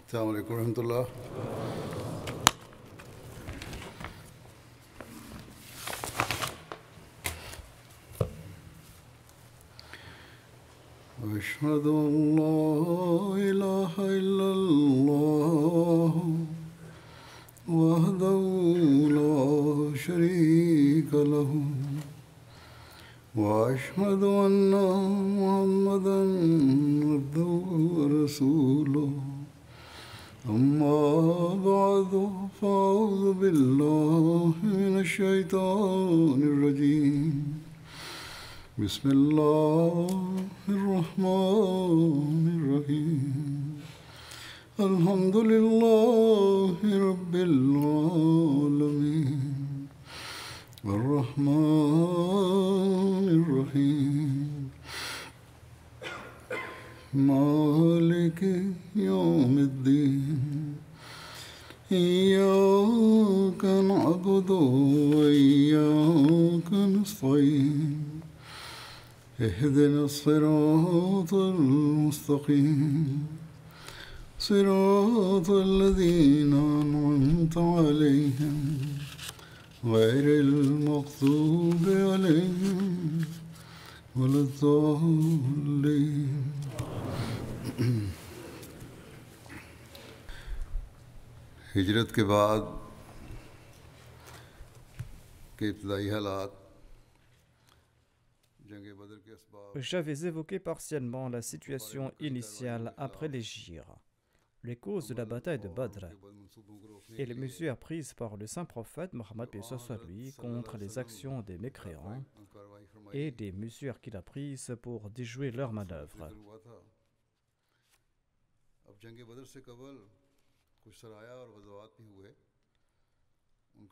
السلام عليكم ورحمة الله. أشهد أن لا إله إلا الله وحده لا شريك له وأشهد أن محمدا عبده ورسوله أما بعد فأعوذ بالله من الشيطان الرجيم بسم الله الرحمن الرحيم الحمد لله رب العالمين الرحمن الرحيم مالك يوم الدين إياك نعبد وإياك نستعين اهدنا الصراط المستقيم صراط الذين أنعمت عليهم غير المغضوب عليهم ولا الضالين. हिजरत के बाद के इब्तदाई हालात जंग बदर के असबाब. J'avais évoqué partiellement la situation initiale après l'hégire, les causes de la bataille de Badr et les mesures prises par le saint prophète Mohammed soit lui contre les actions des mécréants et des mesures qu'il a prises pour déjouer leurs manœuvres.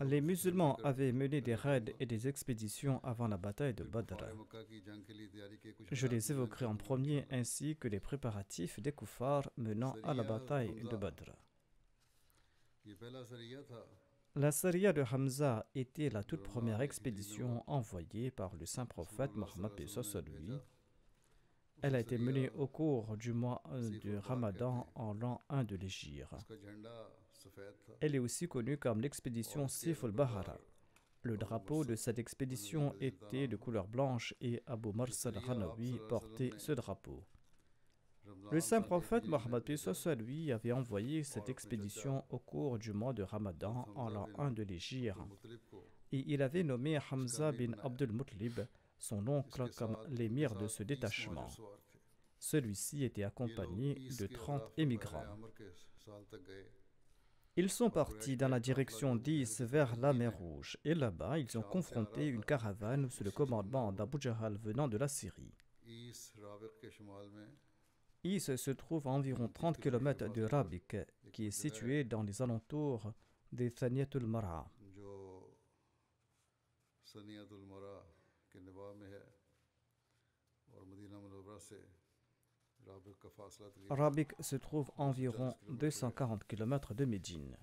Les musulmans avaient mené des raids et des expéditions avant la bataille de Badr. Je les évoquerai en premier ainsi que les préparatifs des kuffars menant à la bataille de Badr. La Sariya de Hamza était la toute première expédition envoyée par le saint prophète Mohammed lui. Elle a été menée au cours du mois de Ramadan en l'an 1 de l'hégire. Elle est aussi connue comme l'expédition Sif al-Bahara. Le drapeau de cette expédition était de couleur blanche et Abu Marsal Ranawi portait ce drapeau. Le saint prophète Mohammed lui avait envoyé cette expédition au cours du mois de Ramadan en l'an 1 de l'hégire et il avait nommé Hamza bin Abdul Muttalib, son oncle, comme l'émir de ce détachement. Celui-ci était accompagné de 30 émigrants. Ils sont partis dans la direction d'Is vers la mer Rouge et là-bas ils ont confronté une caravane sous le commandement d'Abu Jahal venant de la Syrie. Is se trouve à environ 30 km de Rabik qui est situé dans les alentours de Thaniyatul Mar'a. Rabik se trouve à environ 240 km de Médine.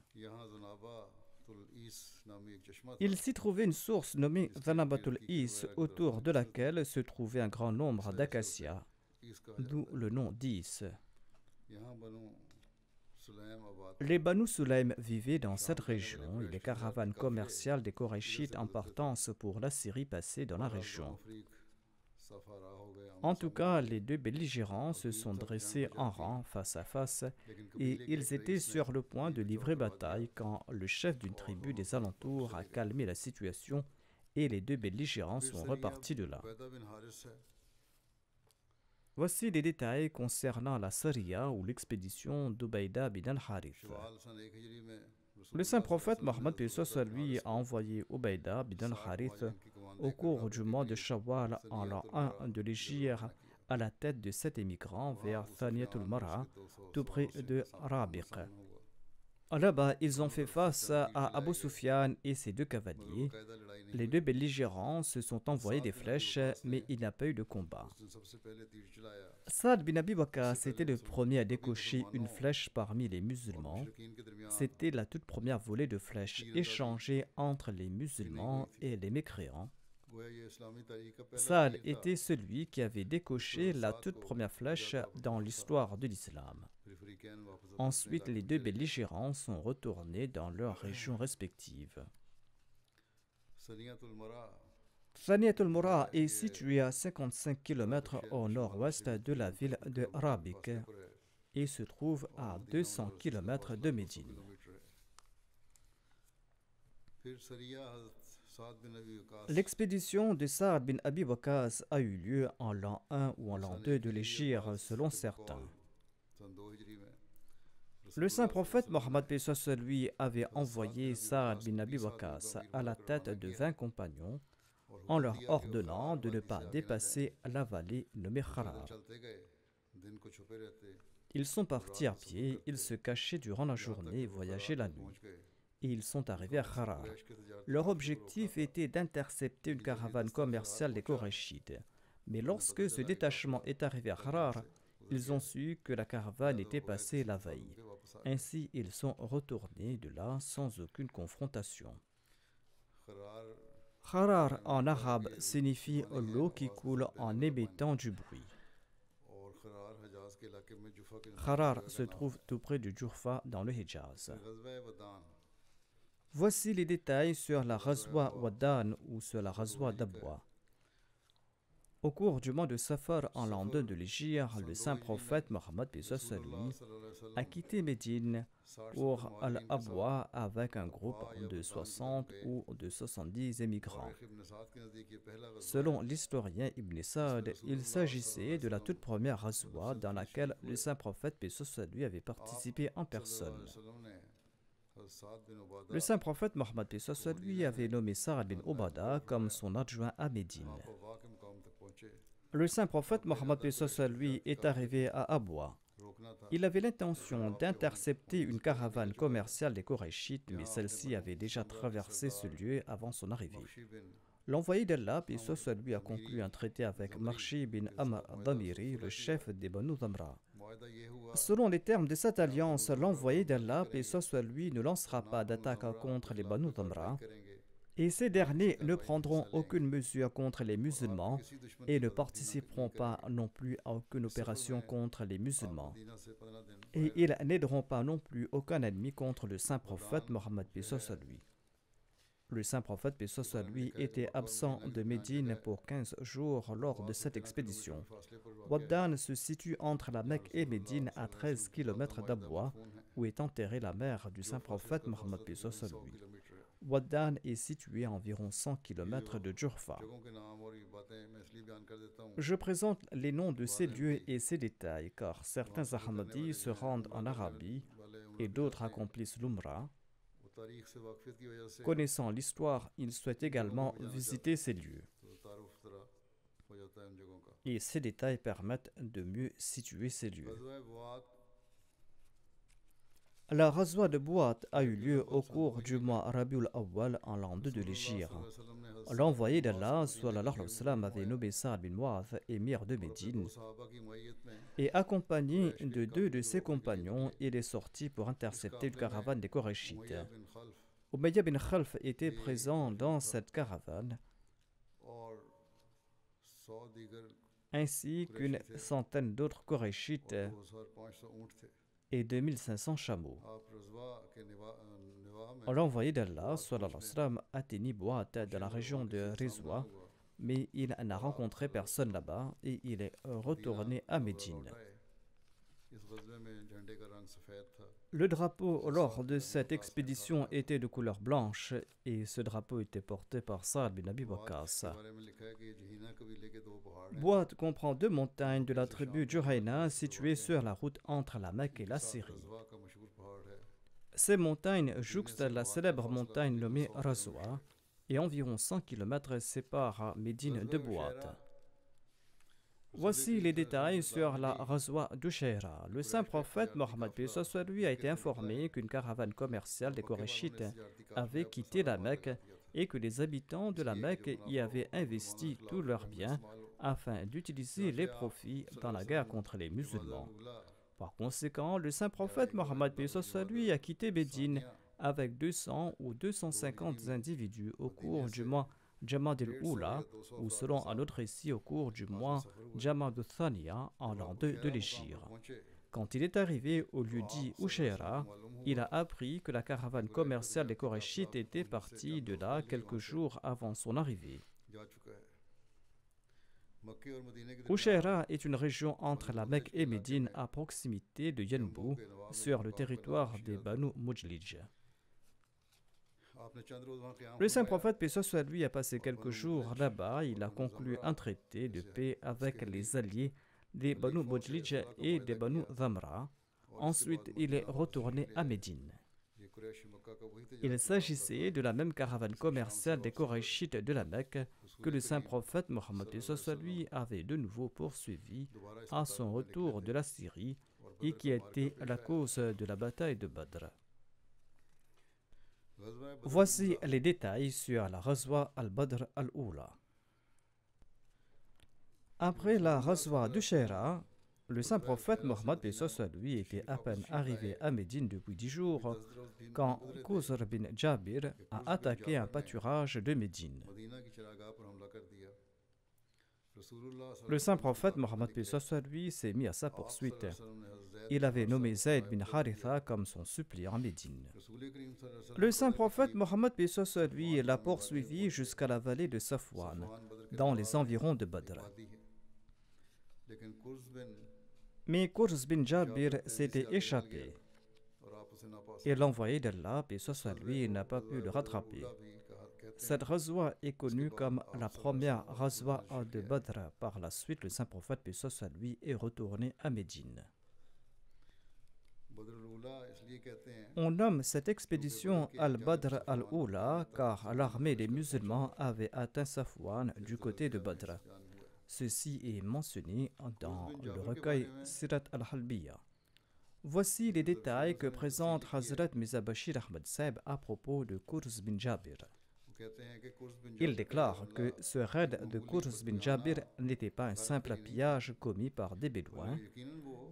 Il s'y trouvait une source nommée Zanabatul Is, autour de laquelle se trouvait un grand nombre d'acacias, d'où le nom d'Is. Les Banu Sulaym vivaient dans cette région et les caravanes commerciales des Korachites en partance pour la Syrie passaient dans la région. En tout cas, les deux belligérants se sont dressés en rang face à face et ils étaient sur le point de livrer bataille quand le chef d'une tribu des alentours a calmé la situation et les deux belligérants sont repartis de là. Voici les détails concernant la Sariya ou l'expédition d'Ubayda bin al-Harith. Le saint prophète Mohammed lui a envoyé Ubayda bin al-Harith au cours du mois de Shawwal en l'an 1 de l'hégire à la tête de 7 émigrants vers Thaniyatul Mar'a, tout près de Rabiq. Là-bas, ils ont fait face à Abu Sufyan et ses deux cavaliers. Les deux belligérants se sont envoyés des flèches, mais il n'y a pas eu de combat. Saad bin Abi Waqqas était le premier à décocher une flèche parmi les musulmans. C'était la toute première volée de flèches échangée entre les musulmans et les mécréants. Saad était celui qui avait décoché la toute première flèche dans l'histoire de l'islam. Ensuite, les deux belligérants sont retournés dans leurs régions respectives. Thaniyat al-Mura est située à 55 km au nord-ouest de la ville de Rabik et se trouve à 200 km de Médine. L'expédition de Saad bin Abi Waqqas a eu lieu en l'an 1 ou en l'an 2 de l'Hégire selon certains. Le saint prophète Mohammed paix soit sur lui avait envoyé Saad bin Abi Waqqas à la tête de 20 compagnons en leur ordonnant de ne pas dépasser la vallée nommée Kharar. Ils sont partis à pied, ils se cachaient durant la journée et voyageaient la nuit. Et ils sont arrivés à Kharar. Leur objectif était d'intercepter une caravane commerciale des Korachites. Mais lorsque ce détachement est arrivé à Kharar, ils ont su que la caravane était passée la veille. Ainsi, ils sont retournés de là sans aucune confrontation. Kharar en arabe signifie l'eau qui coule en émettant du bruit. Kharar se trouve tout près du Jurfa dans le Hijaz. Voici les détails sur la Ghazwa Waddan ou sur la Ghazwa d'Abwa. Au cours du mois de Safar en l'an 2 de l'Hégire, le saint prophète Mohammed a quitté Médine pour Al-Abwa avec un groupe de 60 ou de 70 émigrants. Selon l'historien Ibn Sa'd, il s'agissait de la toute première Ghazwa dans laquelle le saint prophète avait participé en personne. Le saint prophète Mohammed lui avait nommé Sa'd bin Ubada comme son adjoint à Médine. Le saint prophète Mohammed lui est arrivé à Abwa. Il avait l'intention d'intercepter une caravane commerciale des Korachites, mais celle-ci avait déjà traversé ce lieu avant son arrivée. L'envoyé d'Allah, lui, a conclu un traité avec Marshi bin Amr Damiri, le chef des Banu Damra. Selon les termes de cette alliance, l'envoyé d'Allah, lui, ne lancera pas d'attaque contre les Banu Damra, et ces derniers ne prendront aucune mesure contre les musulmans et ne participeront pas non plus à aucune opération contre les musulmans. Et ils n'aideront pas non plus aucun ennemi contre le saint prophète Mohammed lui. Le saint prophète lui était absent de Médine pour 15 jours lors de cette expédition. Waddan se situe entre la Mecque et Médine à 13 km d'Abwa, où est enterrée la mère du saint prophète Mohammed lui. Waddan est situé à environ 100 km de Jurfa. Je présente les noms de ces lieux et ces détails car certains Ahmadis se rendent en Arabie et d'autres accomplissent l'Umrah. Connaissant l'histoire, ils souhaitent également visiter ces lieux. Et ces détails permettent de mieux situer ces lieux. La Ghazwa de Bouat a eu lieu au cours du mois Rabiul Awwal en l'an 2 de l'Hégire. L'envoyé d'Allah avait nommé Sa'd bin Mu'adh émir de Médine et accompagné de 2 de ses compagnons, il est sorti pour intercepter une caravane des Korachites. Umayya bin Khalf était présent dans cette caravane ainsi qu'une centaine d'autres Korachites et 2500 chameaux. L'envoyé d'Allah atteignit Bouat de la région de Rizwa, mais il n'a rencontré personne là-bas et il est retourné à Médine. Le drapeau lors de cette expédition était de couleur blanche et ce drapeau était porté par Saad bin Abi Waqqas. Bouat comprend 2 montagnes de la tribu Juhayna situées sur la route entre la Mecque et la Syrie. Ces montagnes jouxtent la célèbre montagne nommée Razwa et environ 100 km séparent Médine de Bouat. Voici les détails sur la Ghazwa d'Ushaira. Le saint prophète Mohammed lui a été informé qu'une caravane commerciale des Korachites avait quitté la Mecque et que les habitants de la Mecque y avaient investi tous leurs biens afin d'utiliser les profits dans la guerre contre les musulmans. Par conséquent, le saint prophète Mohammed lui a quitté Médine avec 200 ou 250 individus au cours du mois Jamad al-Oula, ou selon un autre récit au cours du mois Jamad al-Thaniya en l'an 2 de l'Hégire. Quand il est arrivé au lieu dit Ushaira, il a appris que la caravane commerciale des Korachites était partie de là quelques jours avant son arrivée. Ushaira est une région entre la Mecque et Médine à proximité de Yenbou, sur le territoire des Banu Mujlij. Le saint prophète, paix soit lui, a passé quelques jours là-bas. Il a conclu un traité de paix avec les alliés des Banu Mujlij et des Banu Dhamra. Ensuite, il est retourné à Médine. Il s'agissait de la même caravane commerciale des Korachites de la Mecque que le saint prophète Mohammed lui avait de nouveau poursuivi à son retour de la Syrie et qui a été la cause de la bataille de Badr. Voici les détails sur la Ghazwa al-Badr al-Oula. Après la Ghazwa d'Ushaira, le saint prophète Mohammed lui était à peine arrivé à Médine depuis 10 jours quand Qusr bin Jabir a attaqué un pâturage de Médine. Le saint prophète Mohammed lui s'est mis à sa poursuite. Il avait nommé Zayd bin Haritha comme son suppléant à Médine. Le saint prophète Mohammed lui l'a poursuivi jusqu'à la vallée de Safwan, dans les environs de Badr. Mais Qurs bin Jabir s'était échappé et l'envoyé d'Allah, paix soit lui, n'a pas pu le rattraper. Cette Ghazwa est connue comme la première Ghazwa de Badr. Par la suite, le saint prophète, paix soit lui, est retourné à Médine. On nomme cette expédition al-Badr al-Oula car l'armée des musulmans avait atteint Safwan du côté de Badr. Ceci est mentionné dans le recueil Sirat al-Halbiya. Voici les détails que présente Hazrat Mirza Bashir Ahmad Saib à propos de Qurs bin Jabir. Il déclare que ce raid de Qurs bin Jabir n'était pas un simple pillage commis par des Bédouins.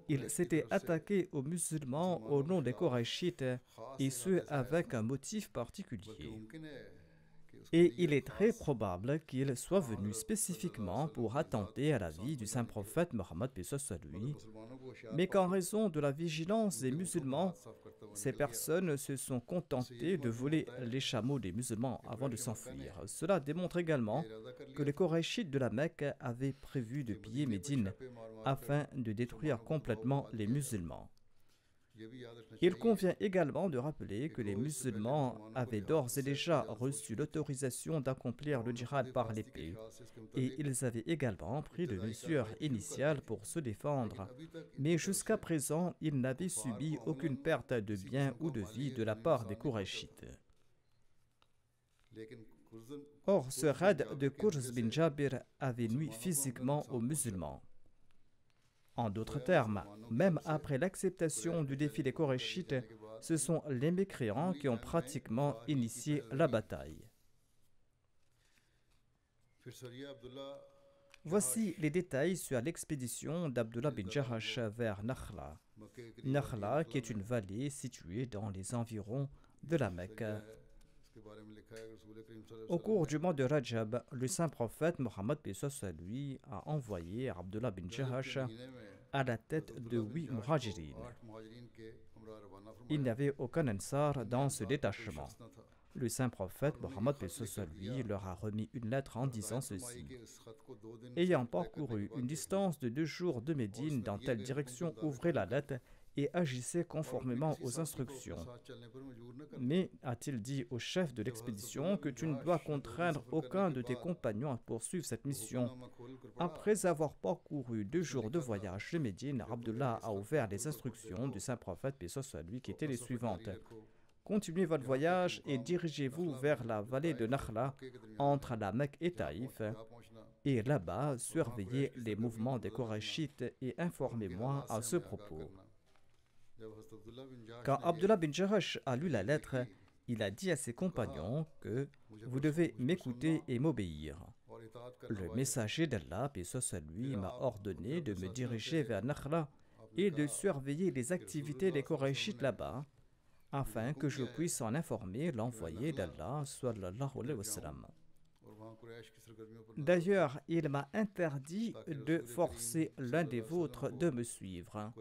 Il s'était attaqué aux musulmans au nom des Korachites et ce avec un motif particulier. Et il est très probable qu'il soit venu spécifiquement pour attenter à la vie du saint prophète Mohammed lui, mais qu'en raison de la vigilance des musulmans, ces personnes se sont contentées de voler les chameaux des musulmans avant de s'enfuir. Cela démontre également que les Korachites de la Mecque avaient prévu de piller Médine afin de détruire complètement les musulmans. Il convient également de rappeler que les musulmans avaient d'ores et déjà reçu l'autorisation d'accomplir le djihad par l'épée et ils avaient également pris des mesures initiales pour se défendre, mais jusqu'à présent ils n'avaient subi aucune perte de biens ou de vie de la part des Kourachites. Or, ce raid de Qurs bin Jabir avait nui physiquement aux musulmans. En d'autres termes, même après l'acceptation du défi des Korachites, ce sont les mécréants qui ont pratiquement initié la bataille. Voici les détails sur l'expédition d'Abdullah bin Jahash vers Nakhla. Nakhla, qui est une vallée située dans les environs de la Mecque. Au cours du mois de Rajab, le saint prophète Mohammed lui a envoyé Abdullah bin Jahash à la tête de 8 muhajirin. Il n'y avait aucun ansar dans ce détachement. Le saint prophète Mohammed lui leur a remis une lettre en disant ceci: ayant parcouru une distance de 2 jours de Médine dans telle direction, ouvrez la lettre et agissez conformément aux instructions. Mais a-t-il dit au chef de l'expédition que tu ne dois contraindre aucun de tes compagnons à poursuivre cette mission? Après avoir parcouru 2 jours de voyage de Médine, Abdullah a ouvert les instructions du saint prophète, paix soit lui, qui étaient les suivantes: continuez votre voyage et dirigez-vous vers la vallée de Nakhla entre la Mecque et Taïf. Et là-bas, surveillez les mouvements des Korachites et informez-moi à ce propos. Quand Abdullah bin Jahash a lu la lettre, il a dit à ses compagnons que vous devez m'écouter et m'obéir. Le messager d'Allah, paix soit lui, m'a ordonné de me diriger vers Nakhla et de surveiller les activités des Korachites là-bas, afin que je puisse en informer l'envoyé d'Allah, sallallahu alayhi wa sallam. D'ailleurs, il m'a interdit de forcer l'un des vôtres de me suivre.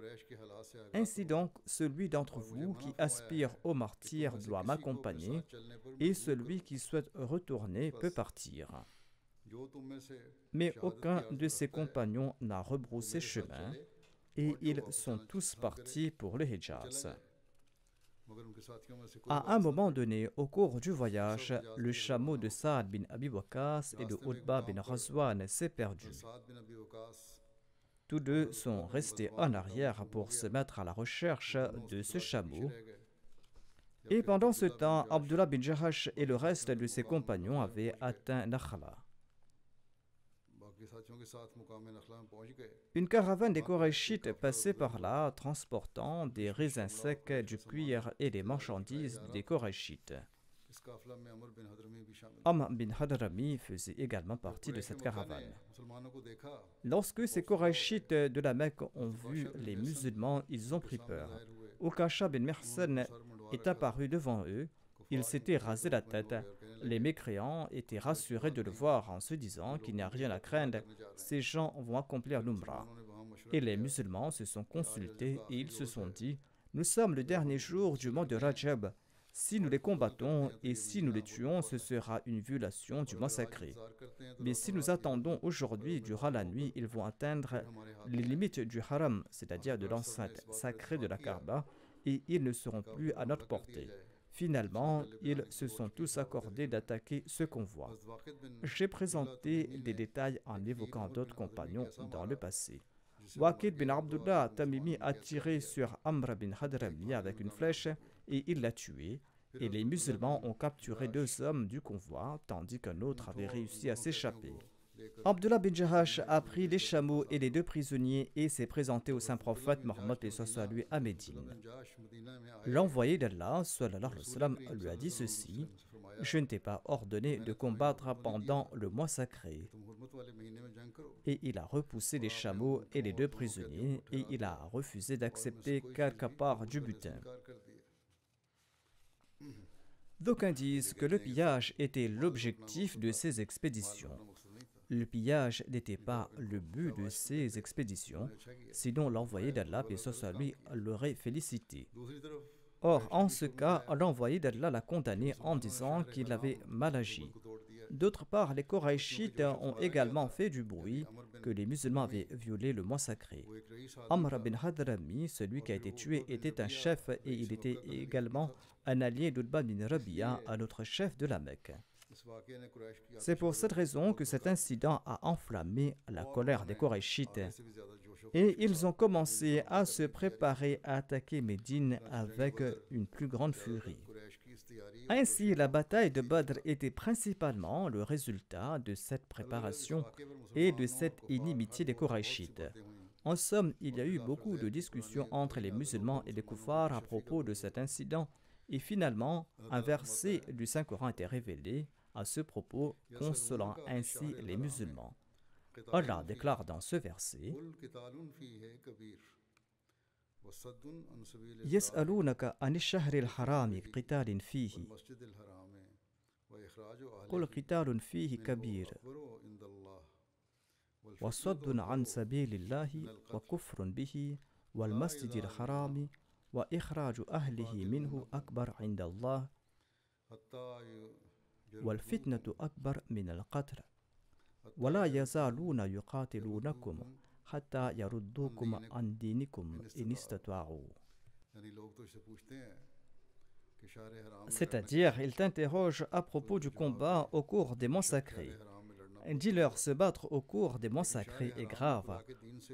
Ainsi donc, celui d'entre vous qui aspire au martyre doit m'accompagner, et celui qui souhaite retourner peut partir. Mais aucun de ses compagnons n'a rebroussé chemin, et ils sont tous partis pour le Hijaz. À un moment donné, au cours du voyage, le chameau de Saad bin Abi Waqqas et de Utba bin Ghazwan s'est perdu. Tous deux sont restés en arrière pour se mettre à la recherche de ce chameau. Et pendant ce temps, Abdullah bin Jahash et le reste de ses compagnons avaient atteint Nakhla. Une caravane des Korachites passait par là, transportant des raisins secs, du cuir et des marchandises des Korachites. Amr bin Hadrami faisait également partie de cette caravane. Lorsque ces Korachites de la Mecque ont vu les musulmans, ils ont pris peur. Ukasha bin Mihsan est apparu devant eux. Il s'était rasé la tête. Les mécréants étaient rassurés de le voir en se disant qu'il n'y a rien à craindre, ces gens vont accomplir l'Umrah. Et les musulmans se sont consultés et ils se sont dit, nous sommes le dernier jour du mois de Rajab. Si nous les combattons et si nous les tuons, ce sera une violation du mois sacré. Mais si nous attendons aujourd'hui, durant la nuit, ils vont atteindre les limites du haram, c'est-à-dire de l'enceinte sacrée de la Kaaba, et ils ne seront plus à notre portée. Finalement, ils se sont tous accordés d'attaquer ce convoi. J'ai présenté des détails en évoquant d'autres compagnons dans le passé. Waqid bin Abdullah Tamimi a tiré sur Amr bin Hadrami avec une flèche et il l'a tué. Et les musulmans ont capturé 2 hommes du convoi, tandis qu'un autre avait réussi à s'échapper. Abdullah bin Jahash a pris les chameaux et les 2 prisonniers et s'est présenté au saint prophète Mohammed lui à Médine. L'envoyé d'Allah sallallahu alayhi wa sallam, lui a dit ceci: je ne t'ai pas ordonné de combattre pendant le mois sacré. Et il a repoussé les chameaux et les 2 prisonniers et il a refusé d'accepter quelque part du butin. D'aucuns disent que le pillage était l'objectif de ces expéditions. Le pillage n'était pas le but de ces expéditions, sinon l'envoyé d'Allah, paix soit lui, l'aurait félicité. Or, en ce cas, l'envoyé d'Allah l'a condamné en disant qu'il avait mal agi. D'autre part, les Korachites ont également fait du bruit que les musulmans avaient violé le mois sacré. Amr bin Hadrami, celui qui a été tué, était un chef et il était également un allié d'Utba bin Rabia, un autre chef de la Mecque. C'est pour cette raison que cet incident a enflammé la colère des Korachites et ils ont commencé à se préparer à attaquer Médine avec une plus grande furie. Ainsi, la bataille de Badr était principalement le résultat de cette préparation et de cette inimitié des Korachites. En somme, il y a eu beaucoup de discussions entre les musulmans et les koufars à propos de cet incident et finalement, un verset du Saint-Coran était révélé à ce propos, consolant ainsi les musulmans. Allah déclare dans ce verset: يسألونك عن الشهر الحرام قتال فيه قل قتال فيه كبير وصد عن سبيل الله وكفر به والمسجد الحرام وإخراج أهله منه أكبر عند الله والفتنة أكبر من القتل ولا يزالون يقاتلونكم حتى يردوكم عن دينكم إن استطاعوا. C'est-à-dire, ils t'interrogent à propos du combat au cours des mois sacrés. Dis-leur, se battre au cours des mois sacrés est grave,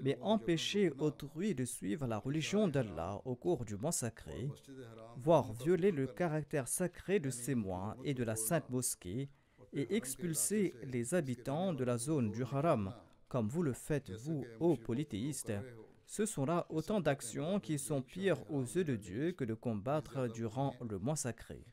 mais empêcher autrui de suivre la religion d'Allah au cours du mois sacré, voire violer le caractère sacré de ces mois et de la sainte mosquée, et expulser les habitants de la zone du haram, comme vous le faites vous, ô polythéistes, ce sont là autant d'actions qui sont pires aux yeux de Dieu que de combattre durant le mois sacré.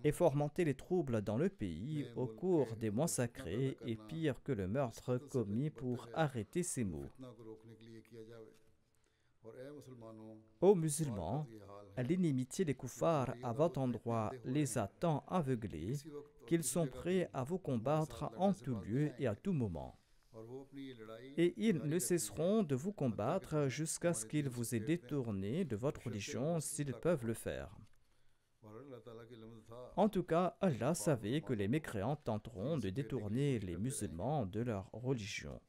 Et fomenter les troubles dans le pays au cours des mois sacrés est pire que le meurtre commis pour arrêter ces mots. Ô musulmans, l'inimitié des koufars à votre endroit les a tant aveuglés qu'ils sont prêts à vous combattre en tout lieu et à tout moment. Et ils ne cesseront de vous combattre jusqu'à ce qu'ils vous aient détourné de votre religion s'ils peuvent le faire. En tout cas, Allah savait que les mécréants tenteront de détourner les musulmans de leur religion.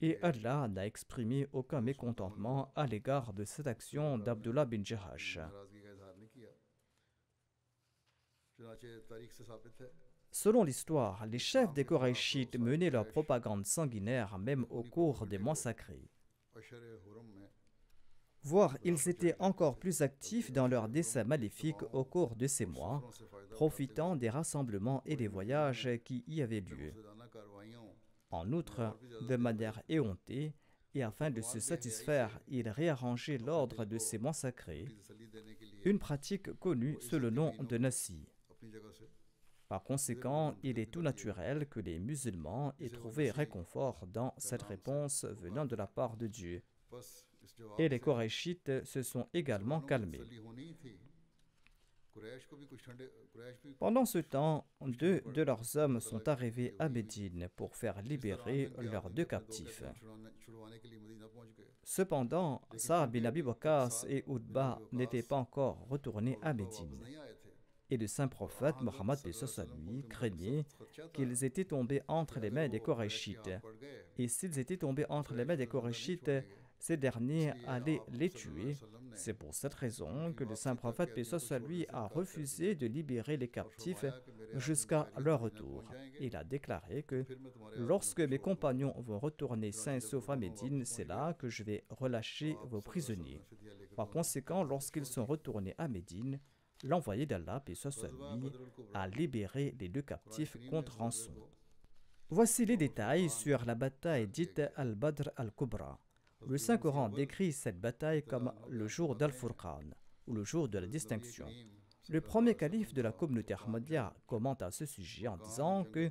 Et Allah n'a exprimé aucun mécontentement à l'égard de cette action d'Abdullah bin Jahash. Selon l'histoire, les chefs des Koraïchites menaient leur propagande sanguinaire même au cours des mois sacrés. Voire, ils étaient encore plus actifs dans leurs desseins maléfiques au cours de ces mois, profitant des rassemblements et des voyages qui y avaient lieu. En outre, de manière éhontée, et afin de se satisfaire, ils réarrangeaient l'ordre de ces mois sacrés, une pratique connue sous le nom de Nassi. Par conséquent, il est tout naturel que les musulmans aient trouvé réconfort dans cette réponse venant de la part de Dieu. Et les Koraïchites se sont également calmés. Pendant ce temps, 2 de leurs hommes sont arrivés à Médine pour faire libérer leurs 2 captifs. Cependant, Saad bin Abi Waqqas et Utba n'étaient pas encore retournés à Médine. Et le saint prophète Mohammed lui craignait qu'ils étaient tombés entre les mains des Koraïchites. Et s'ils étaient tombés entre les mains des Koraïchites, ces derniers allaient les tuer. C'est pour cette raison que le saint prophète lui a refusé de libérer les captifs jusqu'à leur retour. Il a déclaré que lorsque mes compagnons vont retourner sains et saufs à Médine, c'est là que je vais relâcher vos prisonniers. Par conséquent, lorsqu'ils sont retournés à Médine, l'envoyé d'Allah, paix soit sur lui, a libéré les 2 captifs contre rançon. Voici les détails sur la bataille dite Al-Badr al-Kubra. Le Saint-Coran décrit cette bataille comme le jour d'Al-Furqan, ou le jour de la distinction. Le premier calife de la communauté Ahmadiyya commente à ce sujet en disant que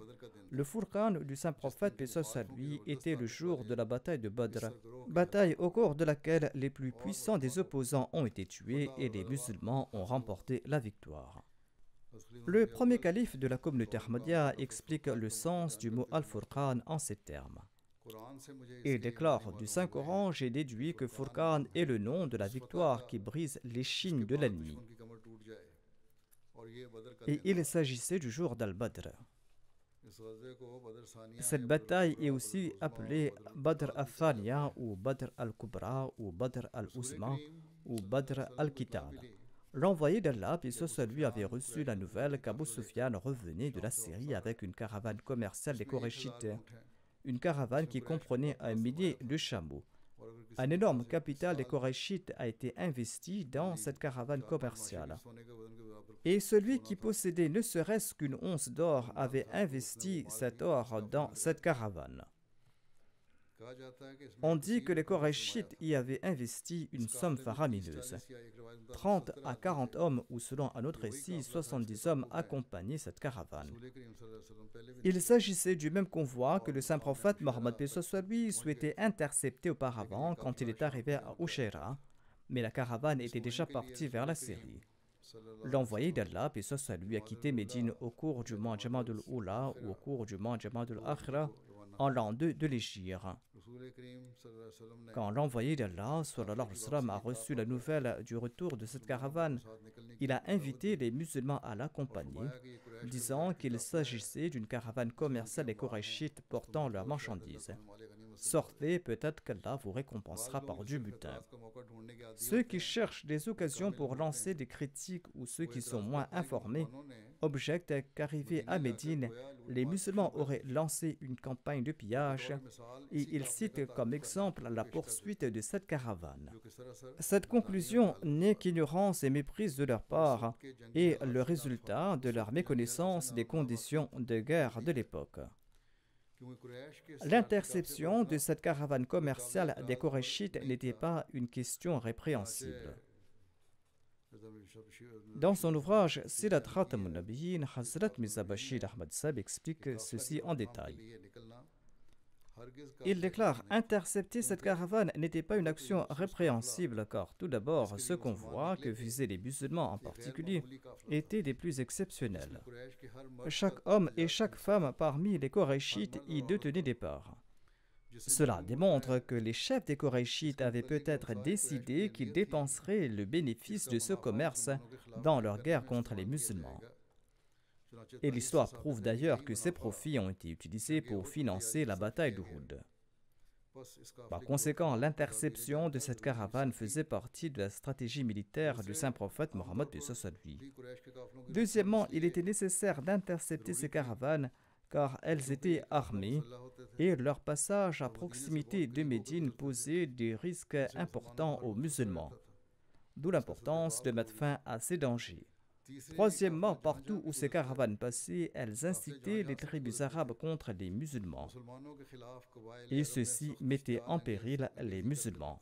le Furqan du Saint-Prophète, paix soit sur lui, était le jour de la bataille de Badr, bataille au cours de laquelle les plus puissants des opposants ont été tués et les musulmans ont remporté la victoire. Le premier calife de la communauté Ahmadiyya explique le sens du mot Al-Furqan en ces termes. Il déclare du Saint-Coran, j'ai déduit que Furqan est le nom de la victoire qui brise l'échine de l'ennemi. Et il s'agissait du jour d'Al-Badr. Cette bataille est aussi appelée Badr al-Thaniya ou Badr al-Kubra ou Badr al-Usma ou Badr al-Kital. L'envoyé d'Allah, puis lui avait reçu la nouvelle qu'Abu Sufyan revenait de la Syrie avec une caravane commerciale des Koraïchites, une caravane qui comprenait 1 millier de chameaux. Un énorme capital des Koraïchites a été investi dans cette caravane commerciale. Et celui qui possédait ne serait-ce qu'une once d'or avait investi cet or dans cette caravane. On dit que les Koraïchites y avaient investi une somme faramineuse. 30 à 40 hommes, ou selon un autre récit, 70 hommes accompagnaient cette caravane. Il s'agissait du même convoi que le saint prophète Mohammed lui souhaitait intercepter auparavant quand il est arrivé à Ushaira, mais la caravane était déjà partie vers la Syrie. L'envoyé d'Allah, lui, a quitté Médine au cours du mois Jamadul Oula ou au cours du mois Jamadul Akhira en l'an 2 de l'Hégire. Quand l'envoyé d'Allah a reçu la nouvelle du retour de cette caravane, il a invité les musulmans à l'accompagner, disant qu'il s'agissait d'une caravane commerciale des Koraïchites portant leurs marchandises. Sortez, peut-être qu'Allah vous récompensera par du butin. Ceux qui cherchent des occasions pour lancer des critiques ou ceux qui sont moins informés objectent qu'arrivés à Médine, les musulmans auraient lancé une campagne de pillage et ils citent comme exemple la poursuite de cette caravane. Cette conclusion n'est qu'ignorance et méprise de leur part et le résultat de leur méconnaissance des conditions de guerre de l'époque. L'interception de cette caravane commerciale des Koraïchites n'était pas une question répréhensible. Dans son ouvrage Sirat Khatamun Nabiyyin, Hazrat Mirza Bashir Ahmad Sahib explique ceci en détail. Il déclare: intercepter cette caravane n'était pas une action répréhensible, car tout d'abord, ce convoi que visaient les musulmans en particulier était des plus exceptionnels. Chaque homme et chaque femme parmi les Koraïchites y détenaient des parts. Cela démontre que les chefs des Koraïchites avaient peut-être décidé qu'ils dépenseraient le bénéfice de ce commerce dans leur guerre contre les musulmans. Et l'histoire prouve d'ailleurs que ces profits ont été utilisés pour financer la bataille d'Uhud. Par conséquent, l'interception de cette caravane faisait partie de la stratégie militaire du saint prophète Mohammed lui. Deuxièmement, il était nécessaire d'intercepter ces caravanes car elles étaient armées et leur passage à proximité de Médine posait des risques importants aux musulmans, d'où l'importance de mettre fin à ces dangers. Troisièmement, partout où ces caravanes passaient, elles incitaient les tribus arabes contre les musulmans, et ceci mettait en péril les musulmans.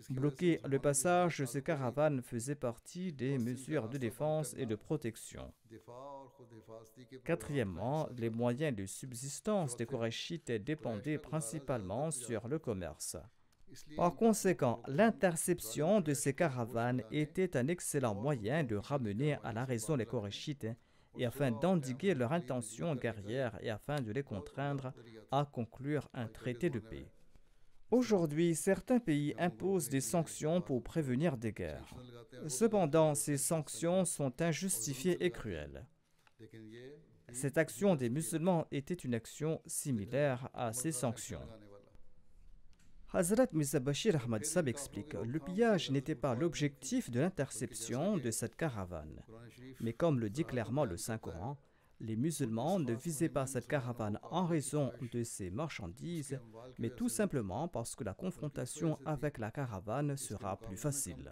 Bloquer le passage de ces caravanes faisait partie des mesures de défense et de protection. Quatrièmement, les moyens de subsistance des Koraïchites dépendaient principalement sur le commerce. Par conséquent, l'interception de ces caravanes était un excellent moyen de ramener à la raison les Koraïchites et afin d'endiguer leur intention guerrière et afin de les contraindre à conclure un traité de paix. Aujourd'hui, certains pays imposent des sanctions pour prévenir des guerres. Cependant, ces sanctions sont injustifiées et cruelles. Cette action des musulmans était une action similaire à ces sanctions. Hazrat Mirza Bashir Ahmad Sab explique: le pillage n'était pas l'objectif de l'interception de cette caravane. Mais comme le dit clairement le Saint-Coran, les musulmans ne visaient pas cette caravane en raison de ses marchandises, mais tout simplement parce que la confrontation avec la caravane sera plus facile.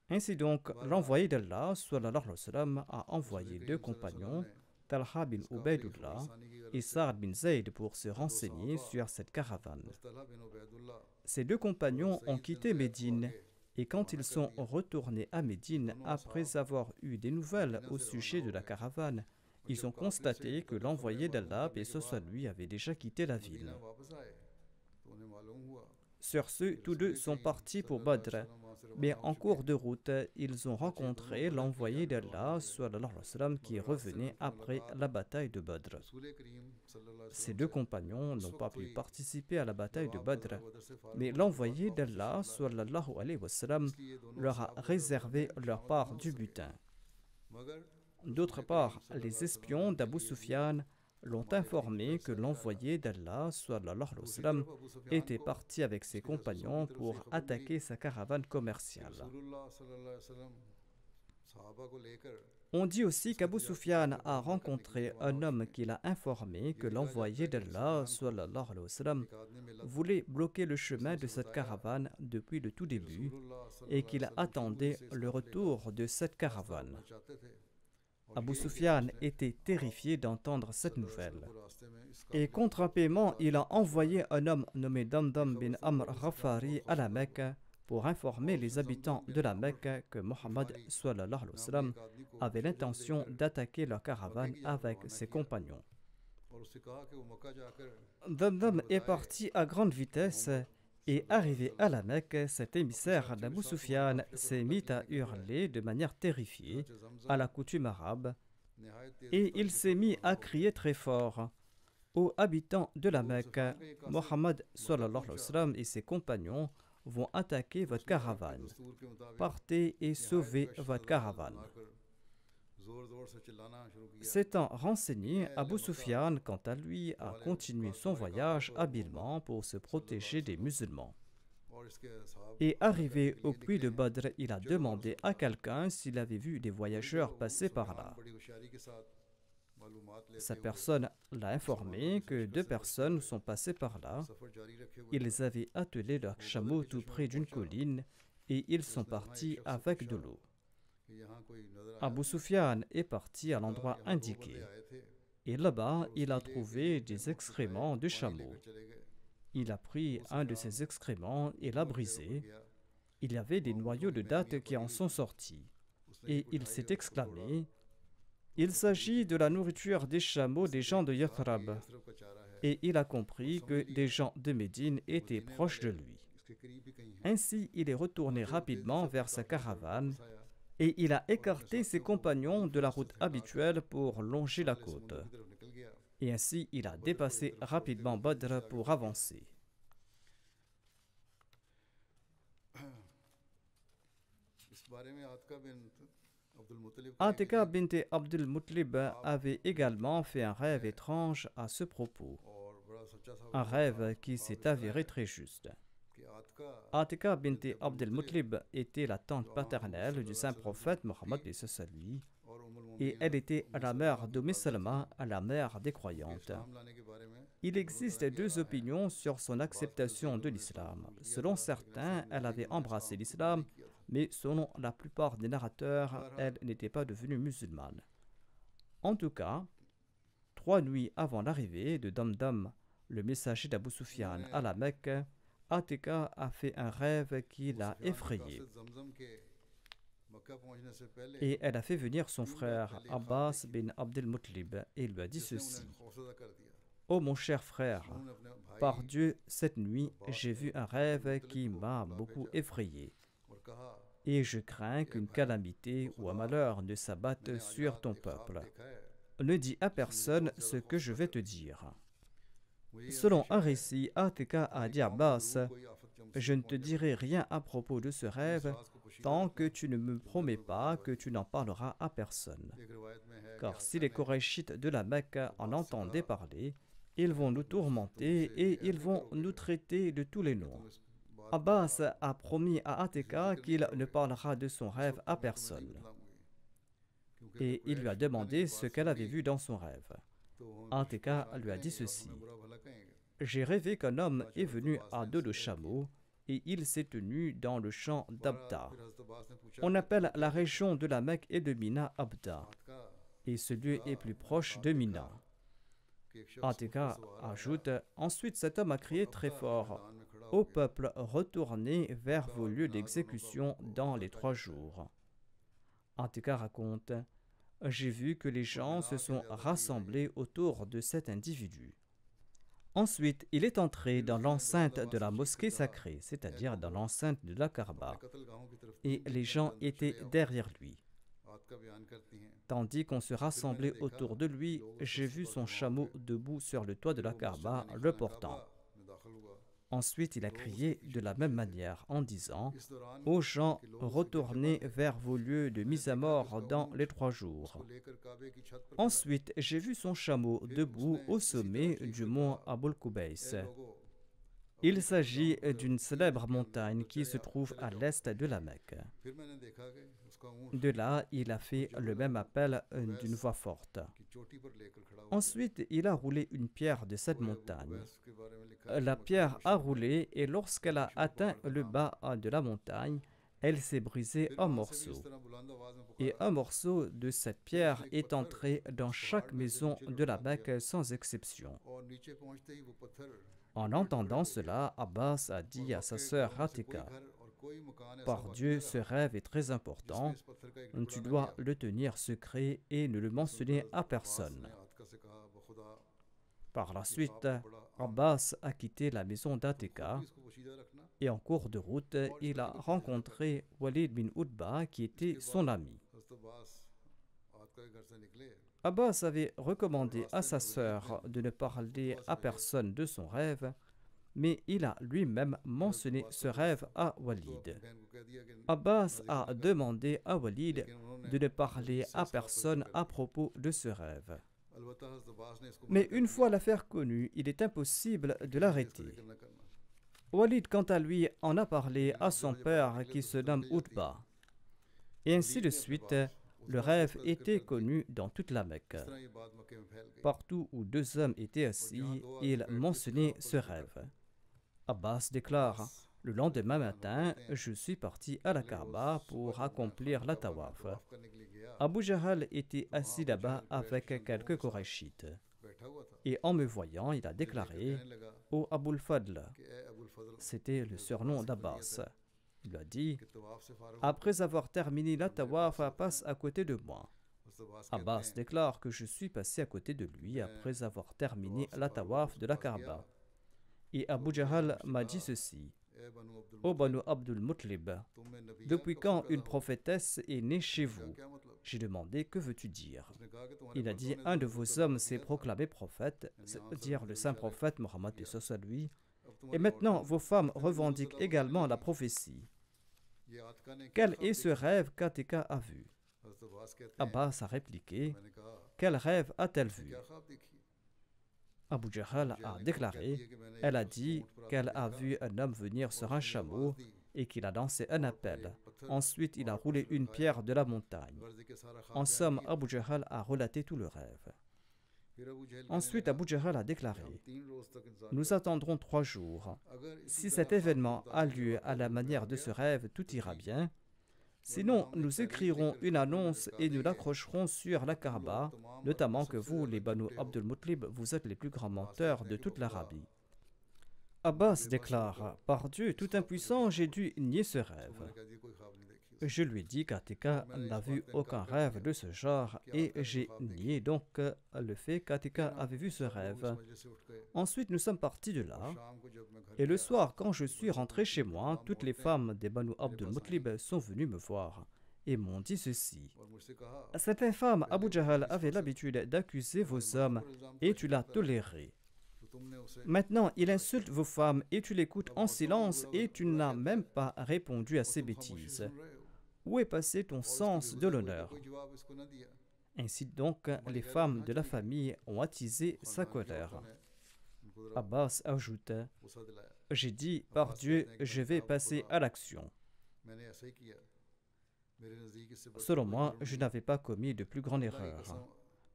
Ainsi donc, l'envoyé d'Allah sallallahu alayhi wa sallam, a envoyé deux compagnons, Talha bin Ubaydullah et Sa'd bin Zayd, pour se renseigner sur cette caravane. Ces deux compagnons ont quitté Médine et quand ils sont retournés à Médine après avoir eu des nouvelles au sujet de la caravane, ils ont constaté que l'envoyé d'Allah, paix soit lui, avait déjà quitté la ville. Sur ce, tous deux sont partis pour Badr, mais en cours de route, ils ont rencontré l'envoyé d'Allah sallallahu alayhi wa sallam qui revenait après la bataille de Badr. Ces deux compagnons n'ont pas pu participer à la bataille de Badr, mais l'envoyé d'Allah sallallahu alayhi wa sallam leur a réservé leur part du butin. D'autre part, les espions d'Abu Sufyan l'ont informé que l'envoyé d'Allah sallallahu alayhi wa sallam était parti avec ses compagnons pour attaquer sa caravane commerciale. On dit aussi qu'Abu Sufyan a rencontré un homme qui l'a informé que l'envoyé d'Allah sallallahu alayhi wa sallam voulait bloquer le chemin de cette caravane depuis le tout début et qu'il attendait le retour de cette caravane. Abu Sufyan était terrifié d'entendre cette nouvelle. Et contre un paiement, il a envoyé un homme nommé Damdam bin Amr Ghafari à la Mecque pour informer les habitants de la Mecque que Mohammed sallallahu alayhi wa sallam avait l'intention d'attaquer leur caravane avec ses compagnons. Damdam est parti à grande vitesse et arrivé à la Mecque, cet émissaire d'Abu Sufyan s'est mis à hurler de manière terrifiée, à la coutume arabe, et il s'est mis à crier très fort: aux habitants de la Mecque, Mohammed sallallahu alayhi wa sallam et ses compagnons vont attaquer votre caravane. Partez et sauvez votre caravane. S'étant renseigné, Abu Sufyan, quant à lui, a continué son voyage habilement pour se protéger des musulmans. Et arrivé au puits de Badr, il a demandé à quelqu'un s'il avait vu des voyageurs passer par là. Cette personne l'a informé que deux personnes sont passées par là. Ils avaient attelé leurs chameaux tout près d'une colline et ils sont partis avec de l'eau. Abu Sufyan est parti à l'endroit indiqué et là-bas il a trouvé des excréments de chameaux. Il a pris un de ces excréments et l'a brisé. Il y avait des noyaux de dattes qui en sont sortis et il s'est exclamé: Il s'agit de la nourriture des chameaux des gens de Yathrab, et il a compris que des gens de Médine étaient proches de lui. Ainsi, il est retourné rapidement vers sa caravane et il a écarté ses compagnons de la route habituelle pour longer la côte. Et ainsi, il a dépassé rapidement Badr pour avancer. Atika bint Abdul Muttalib avait également fait un rêve étrange à ce propos, un rêve qui s'est avéré très juste. Atika bint Abdul Muttalib était la tante paternelle du saint prophète Mohammed lui, et elle était la mère de Salma, la mère des croyantes. Il existe deux opinions sur son acceptation de l'islam. Selon certains, elle avait embrassé l'islam, mais selon la plupart des narrateurs, elle n'était pas devenue musulmane. En tout cas, 3 nuits avant l'arrivée de Damdam, le messager d'Abu Sufyan à la Mecque, Atika a fait un rêve qui l'a effrayée. Et elle a fait venir son frère Abbas bin Abdel Muttalib et lui a dit ceci: ô mon cher frère, par Dieu, cette nuit, j'ai vu un rêve qui m'a beaucoup effrayé. Et je crains qu'une calamité ou un malheur ne s'abatte sur ton peuple. Ne dis à personne ce que je vais te dire. Selon un récit, Atika a dit à Abbas: je ne te dirai rien à propos de ce rêve tant que tu ne me promets pas que tu n'en parleras à personne. Car si les Korachites de la Mecque en entendaient parler, ils vont nous tourmenter et ils vont nous traiter de tous les noms. Abbas a promis à Atika qu'il ne parlera de son rêve à personne. Et il lui a demandé ce qu'elle avait vu dans son rêve. Atika lui a dit ceci: j'ai rêvé qu'un homme est venu à dos de chameau et il s'est tenu dans le champ d'Abda. On appelle la région de la Mecque et de Mina Abda, et ce lieu est plus proche de Mina. Atika ajoute: ensuite cet homme a crié très fort: ô peuple, retournez vers vos lieux d'exécution dans les 3 jours. Atika raconte: j'ai vu que les gens se sont rassemblés autour de cet individu. Ensuite, il est entré dans l'enceinte de la mosquée sacrée, c'est-à-dire dans l'enceinte de la Kaaba, et les gens étaient derrière lui. Tandis qu'on se rassemblait autour de lui, j'ai vu son chameau debout sur le toit de la Kaaba, le portant. Ensuite, il a crié de la même manière en disant: ô gens, retournez vers vos lieux de mise à mort dans les 3 jours. Ensuite, j'ai vu son chameau debout au sommet du mont Abul Qubays. Il s'agit d'une célèbre montagne qui se trouve à l'est de la Mecque. De là, il a fait le même appel d'une voix forte. Ensuite, il a roulé une pierre de cette montagne. La pierre a roulé et lorsqu'elle a atteint le bas de la montagne, elle s'est brisée en morceaux. Et un morceau de cette pierre est entré dans chaque maison de la Mecque sans exception. En entendant cela, Abbas a dit à sa sœur Atika: par Dieu, ce rêve est très important, tu dois le tenir secret et ne le mentionner à personne. Par la suite, Abbas a quitté la maison d'Atika et en cours de route, il a rencontré Walid bin Utba qui était son ami. Abbas avait recommandé à sa sœur de ne parler à personne de son rêve, mais il a lui-même mentionné ce rêve à Walid. Abbas a demandé à Walid de ne parler à personne à propos de ce rêve. Mais une fois l'affaire connue, il est impossible de l'arrêter. Walid, quant à lui, en a parlé à son père qui se nomme Utba. Et ainsi de suite, le rêve était connu dans toute la Mecque. Partout où 2 hommes étaient assis, ils mentionnaient ce rêve. Abbas déclare: le lendemain matin, je suis parti à la Kaaba pour accomplir la tawaf. Abu Jahal était assis là-bas avec quelques Korachites. Et en me voyant, il a déclaré: ô Abul Fadl, c'était le surnom d'Abbas. Il a dit: après avoir terminé la tawaf, passe à côté de moi. Abbas déclare que je suis passé à côté de lui après avoir terminé la tawaf de la Kaaba. Et Abu Jahal m'a dit ceci: Ô Banu Abdul Muttalib, depuis quand une prophétesse est née chez vous? J'ai demandé: que veux-tu dire? Il a dit: un de vos hommes s'est proclamé prophète, c'est-à-dire le saint prophète Mohammed paix soit lui, et maintenant vos femmes revendiquent également la prophétie. Quel est ce rêve qu'Atika a vu? Abbas a répliqué: quel rêve a-t-elle vu? Abu Jahl a déclaré: elle a dit qu'elle a vu un homme venir sur un chameau et qu'il a lancé un appel. Ensuite, il a roulé une pierre de la montagne. En somme, Abu Jahl a relaté tout le rêve. Ensuite, Abu Jahl a déclaré: nous attendrons 3 jours. Si cet événement a lieu à la manière de ce rêve, tout ira bien. Sinon, nous écrirons une annonce et nous l'accrocherons sur la Kaaba, notamment que vous, les Banu Abdul Muttalib, vous êtes les plus grands menteurs de toute l'Arabie. Abbas déclare: par Dieu tout impuissant, j'ai dû nier ce rêve. Je lui ai dit qu'Atika n'a vu aucun rêve de ce genre et j'ai nié donc le fait qu'Atika avait vu ce rêve. Ensuite, nous sommes partis de là. Et le soir, quand je suis rentré chez moi, toutes les femmes des Banu Abdul Muttalib sont venues me voir et m'ont dit ceci: cette infâme Abu Jahl avait l'habitude d'accuser vos hommes et tu l'as toléré. Maintenant, il insulte vos femmes et tu l'écoutes en silence et tu n'as même pas répondu à ses bêtises. Où est passé ton sens de l'honneur? Ainsi donc, les femmes de la famille ont attisé sa colère. Abbas ajoute: j'ai dit, par Dieu, je vais passer à l'action. Selon moi, je n'avais pas commis de plus grande erreur.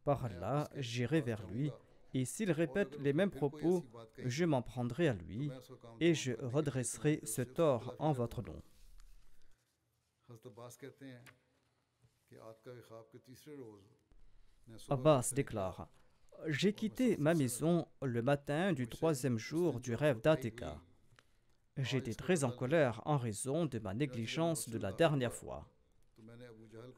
Par là, j'irai vers lui, et s'il répète les mêmes propos, je m'en prendrai à lui, et je redresserai ce tort en votre nom. Abbas déclare: j'ai quitté ma maison le matin du 3e jour du rêve d'Atika. J'étais très en colère en raison de ma négligence de la dernière fois.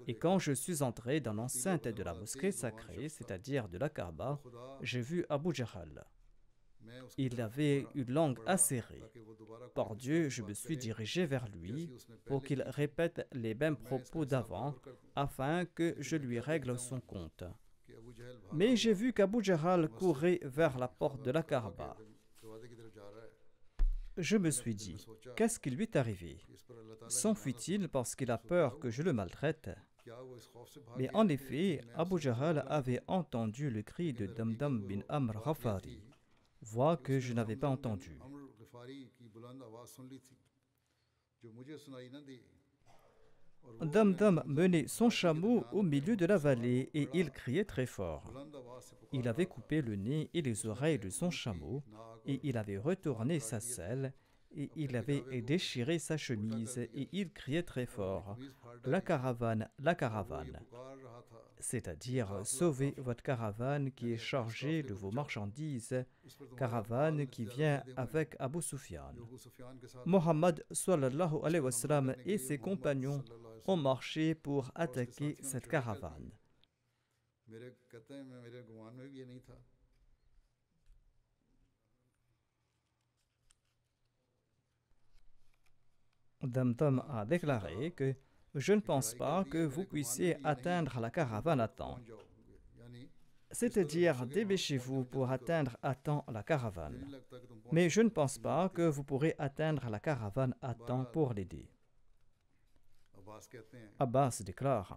Et quand je suis entré dans l'enceinte de la mosquée sacrée, c'est-à-dire de la Kaaba, j'ai vu Abu Jahl. Il avait une langue acérée. Par Dieu, je me suis dirigé vers lui pour qu'il répète les mêmes propos d'avant, afin que je lui règle son compte. Mais j'ai vu qu'Abu Jahl courait vers la porte de la Kaaba. Je me suis dit: qu'est-ce qui lui est arrivé? S'enfuit-il parce qu'il a peur que je le maltraite? Mais en effet, Abu Jahl avait entendu le cri de Damdam bin Amr Ghafari, voix que je n'avais pas entendue. Damdam menait son chameau au milieu de la vallée et il criait très fort. Il avait coupé le nez et les oreilles de son chameau et il avait retourné sa selle et il avait déchiré sa chemise et il criait très fort: la caravane, c'est-à-dire sauvez votre caravane qui est chargée de vos marchandises, caravane qui vient avec Abu Sufyan. Mohammed sallallahu alayhi wa sallam et ses compagnons ont marché pour attaquer cette caravane. Damdam a déclaré que je ne pense pas que vous puissiez atteindre la caravane à temps. C'est-à-dire, dépêchez-vous pour atteindre à temps la caravane. Mais je ne pense pas que vous pourrez atteindre la caravane à temps pour l'aider. Abbas déclare: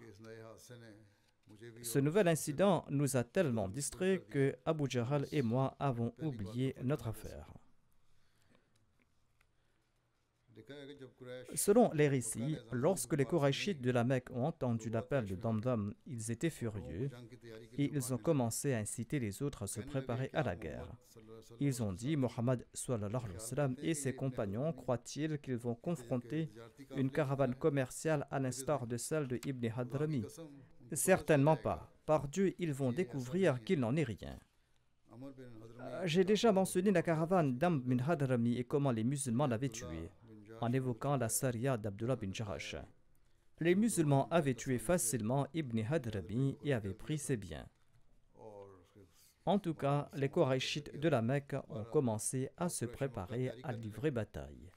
ce nouvel incident nous a tellement distraits que Abu Jahl et moi avons oublié notre affaire. Selon les récits, lorsque les Korachites de la Mecque ont entendu l'appel de Damdam, ils étaient furieux et ils ont commencé à inciter les autres à se préparer à la guerre. Ils ont dit: Mohammed sallallahu alayhi wa sallam et ses compagnons croient-ils qu'ils vont confronter une caravane commerciale à l'instar de celle de Ibn Hadrami? Certainement pas. Par Dieu, ils vont découvrir qu'il n'en est rien. J'ai déjà mentionné la caravane d'Amr bin Hadrami et comment les musulmans l'avaient tué, en évoquant la Saria d'Abdullah bin Jarash. Les musulmans avaient tué facilement Ibn Hadrami et avaient pris ses biens. En tout cas, les Koraïchites de la Mecque ont commencé à se préparer à livrer bataille.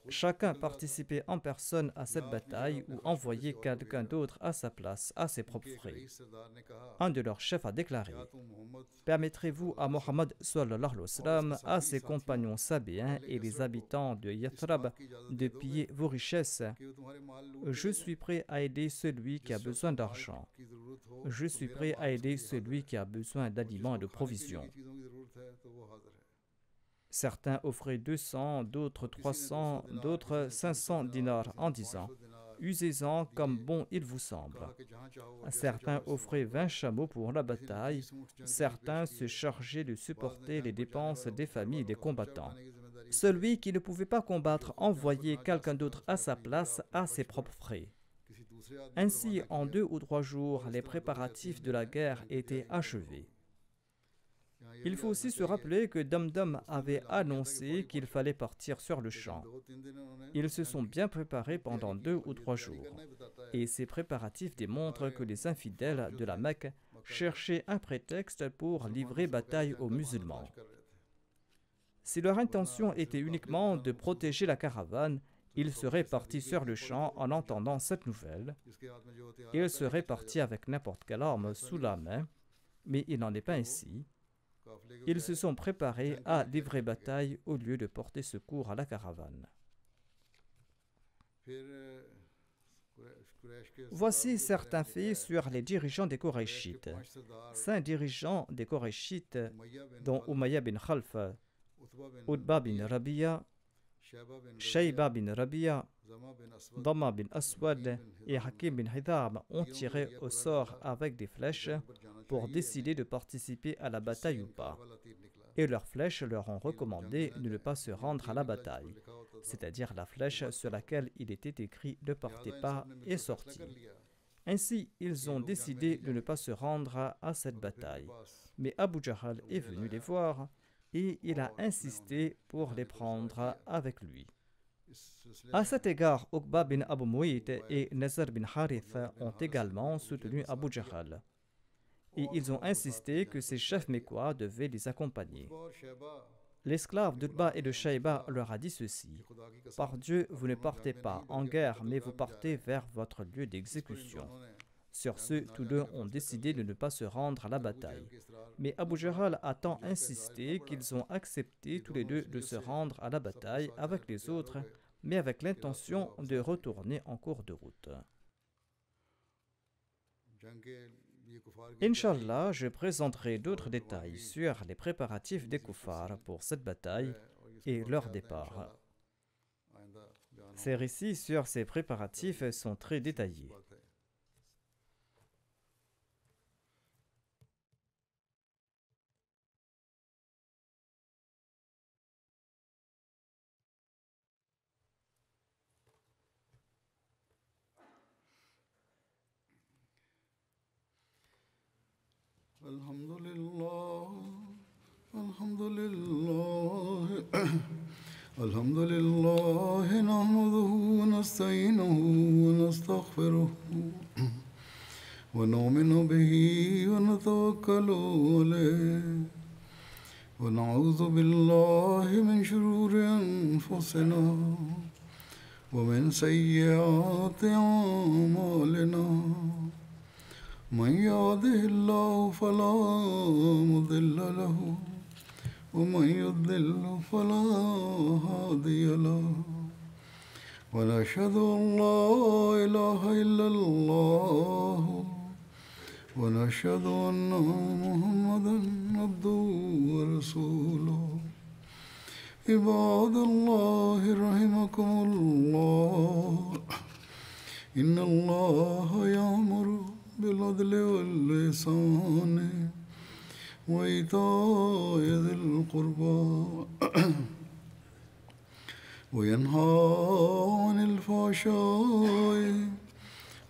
Chacun participait en personne à cette bataille ou envoyait quelqu'un d'autre à sa place, à ses propres frais. Un de leurs chefs a déclaré: permettrez-vous à Mohammed sallallahu alayhi wa sallam, à ses compagnons sabéens et les habitants de Yathrib de piller vos richesses? Je suis prêt à aider celui qui a besoin d'argent. Je suis prêt à aider celui qui a besoin d'aliments et de provisions. Certains offraient 200, d'autres 300, d'autres 500 dinars en disant: usez-en comme bon il vous semble. Certains offraient 20 chameaux pour la bataille, certains se chargeaient de supporter les dépenses des familles des combattants. Celui qui ne pouvait pas combattre envoyait quelqu'un d'autre à sa place à ses propres frais. Ainsi, en 2 ou 3 jours, les préparatifs de la guerre étaient achevés. Il faut aussi se rappeler que Damdam avait annoncé qu'il fallait partir sur le champ. Ils se sont bien préparés pendant 2 ou 3 jours. Et ces préparatifs démontrent que les infidèles de la Mecque cherchaient un prétexte pour livrer bataille aux musulmans. Si leur intention était uniquement de protéger la caravane, ils seraient partis sur le champ en entendant cette nouvelle. Ils seraient partis avec n'importe quelle arme sous la main, mais il n'en est pas ainsi. Ils se sont préparés à livrer bataille au lieu de porter secours à la caravane. Voici certains faits sur les dirigeants des Koraïchites. 5 dirigeants des Koraïchites, dont Umayya bin Khalf, Utba bin Rabi'a, Shayba bin Rabi'a, Dhamma bin Aswad et Hakim bin Hidam, ont tiré au sort avec des flèches pour décider de participer à la bataille ou pas. Et leurs flèches leur ont recommandé de ne pas se rendre à la bataille, c'est-à-dire la flèche sur laquelle il était écrit « Ne partez pas » est sortie. Ainsi, ils ont décidé de ne pas se rendre à cette bataille. Mais Abu Jahl est venu les voir et il a insisté pour les prendre avec lui. À cet égard, Uqba bin Abu Mu'ayt et Nazar bin Harith ont également soutenu Abu Jahl. Et ils ont insisté que ces chefs mécois devaient les accompagner. L'esclave d'Utba et de Shayba leur a dit ceci: par Dieu, vous ne partez pas en guerre, mais vous partez vers votre lieu d'exécution. Sur ce, tous deux ont décidé de ne pas se rendre à la bataille. Mais Abu Jahl a tant insisté qu'ils ont accepté tous les deux de se rendre à la bataille avec les autres, mais avec l'intention de retourner en cours de route. Inch'Allah, je présenterai d'autres détails sur les préparatifs des Koufars pour cette bataille et leur départ. Ces récits sur ces préparatifs sont très détaillés. Alhamdulillah, nahmaduhu wa nasta'inuhu wa nastaghfiruh wa nu'minu bihi wa natawakkalu alayh wa na'udhu billahi min shururi anfusina wa min sayyiati a'malina. من يهده الله فلا مضل له ومن يضلل فلا هادي له ونشهد أن لا إله إلا الله ونشهد أن محمدا عبده ورسوله عباد الله رحمكم الله إن الله يأمر بالعدل والإحسان وإيتاء ذي القربى وينهى عن الفحشاء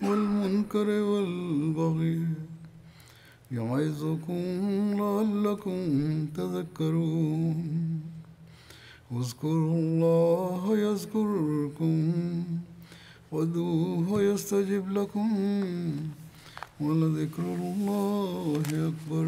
والمنكر والبغي يعظكم لعلكم تذكرون اذكروا الله يذكركم وادعوه يستجب لكم ولذكر الله أكبر.